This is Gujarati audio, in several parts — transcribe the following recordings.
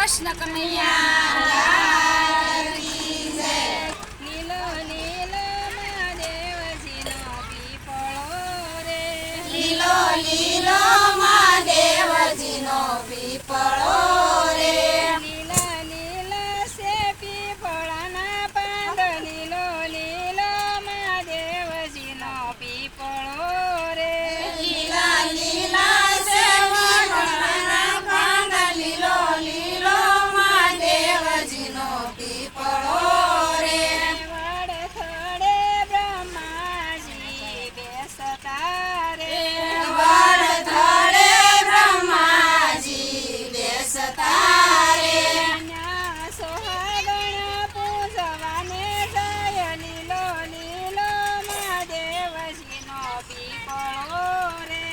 કૃષ્ણ કનૈયા લીલો લીલો મહાદેવજીનો પીપળો રે, લીલો લીલો મહાદેવજીનો પીપળો રે, લીલા લીલા સે પીપળાના પાંદ, લીલો લીલો મહાદેવજીનો પીપળો રે, લીલા લીલા છે વડના પાંદ, લીલો લીલો મહાદેવજીનો પીપળો રે, વડ થડે બ્રહ્માજી બેસતા રે, વડ થડે બ્રહ્માજી બેસતા રે, ન્યા સોહાગણ પૂજવાને જાય, લીલો લીલો મહાદેવજીનો પીપળો રે,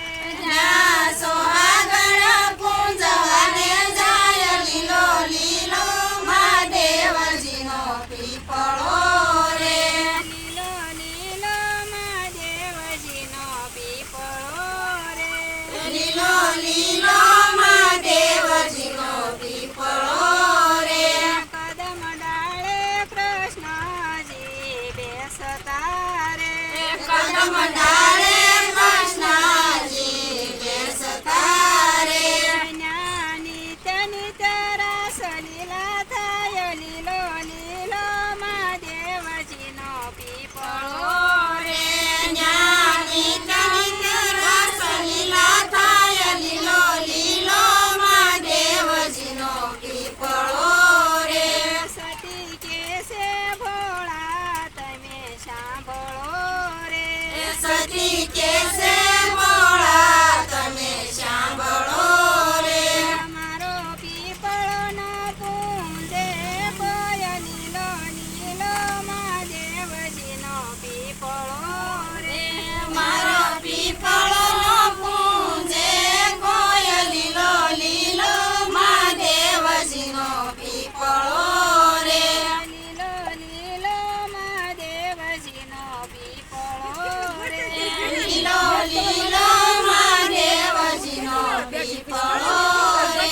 જ્યાં સોહાગણ પૂજવાને જાય, લીલો લીલો મહાદેવજીનો પીપળો રે, લીલો લીલો મહાદેવજીનો પીપળો રે, લીલો લીલો મહાદેવજીનો પીપળો રે, કદમ ડાળે કૃષ્ણજી બેસતા રે, કદમ ડાળે કૃષ્ણજી બેસતા રે, ન્યા નિત્ય નિત્ય રાસ લીલા થાય, લીલો લીલો મહાદેવજીનો પીપળો રે, જ્યાં નિત્ય નિત્ય રસ લીલા થાય, લીલો લીલો મહાદેવજીનો પીપળો રે, સતી કે છે ભોળા તમે સાંભળો રે, સતી કે છે ભોળા તમે સાંભળો રે, મારો પીપળોનો પૂંજે કોઈ, લીલો લીલો મહાદેવજીનો પીપળો રે, મારો પીપળોનો પૂંજે કોઈ, લીલો લીલો મહાદેવજીનો પીપળો રે, લીલો લીલો મહાદેવજીનો પીપળો રે, લીલો લીલો મહાદેવજીનો પીપળો રે,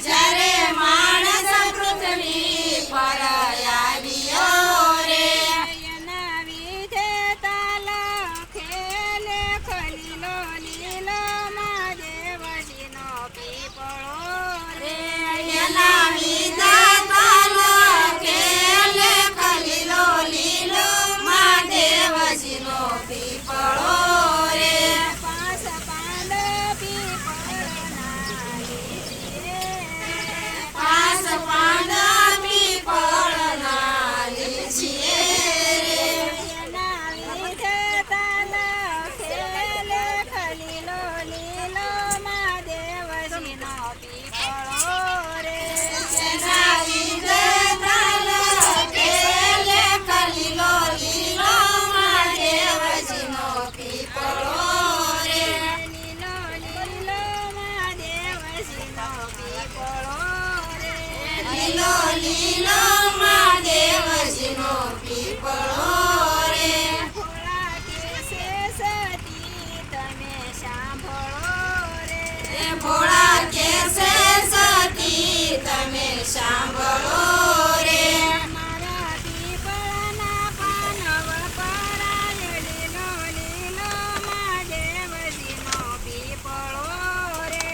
જ્યારે માણસ પૃથ્વી પર આવ્યો રે, એના વિધે તાલા ખેલે લીલો લીલો મહાદેવજીનો પીપળો રે, એના વિધાતા લખે લેખ, લીલો લીલો મહાદેવજીનો પીપળો રે, પાંચ પાંદ પીપળના લીધે, પાંચ પાંદ પીપળના લીધે રે, એના વિધે તાલા ખેલે લીલો લીલો મહાદેવજીનો પીપળો રે, એના વિધાતા લખે લેખ, લીલો લીલો મહાદેવજીનો પીપળો રે, લીલો લીલો મહાદેવજીનો પીપળો રે, લીલો લીલો મહાદેવજીનો પીપળો રે, ભોળા કે છે સતી તમે સાંભળો રે, ભોળા કે છે સતી તમે સાંભળો રે, મારા પીપળાના પાન વપરાય, લીલો લીલો મહાદેવજીનો પીપળો રે,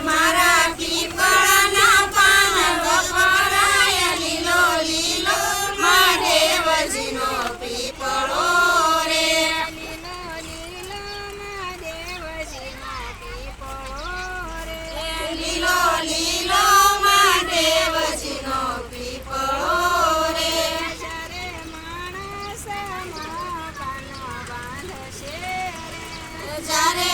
મારા પીપળાના પાન વપરાય, લીલો લીલો મહાદેવજીનો પીપળો રે, લીલો લીલો મહાદેવજીનો પીપળો રે, લીલો લીલો મહાદેવજીનો પીપળો રે, જ્યારે માણસ મોકાનો બાંધશે રે, જ્યારે